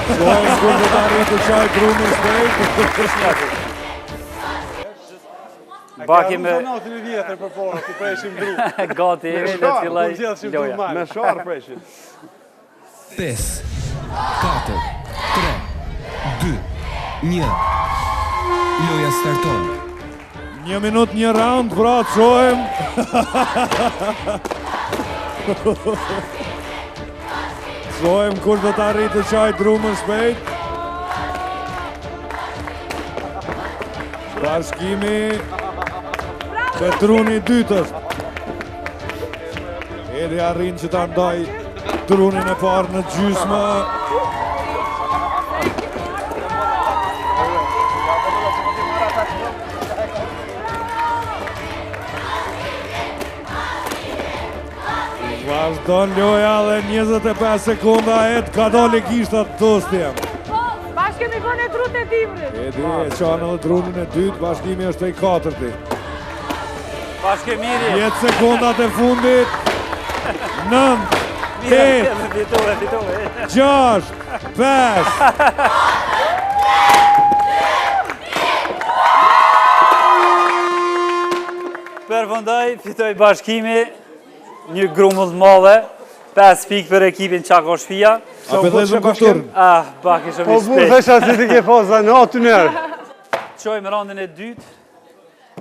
Shohim kur do të arrijë të çaj drumin shpejt. Baki me... natin e vjetër për porë, ku preshim dru. Gati, e dhe fillaj loja. Me sharë preshim. 5, 4, 3, 2, 1. Loja starton. 1 minutë, 1 round, pra të shohim. Shohim kur do të arrijë të çaj drumin shpejt. Bashkimi të druni i dytë është. Edi arrin që ta ndaj drunin e parë në gjysmë. Vazhdon loja dhe 25 sekunda ka doli gishtat dostjem. Bashkimi bën e drut e dimrit. Edi e qanë dhe drunin e dytë, bashkimi është e i katërti. Bashkimiri. 10 sekundat e fundit. 9, 8, Fitove. 6, 5. Përfundoi, fitoi Bashkimi, një grumull të madhe, 5 pikë për ekipin Qako Shpia. A përdezëm kupturën? Baki shumë i Po burë shpejt. thesha si ti ke poza në aty nërë. Qojmë randin e dytë.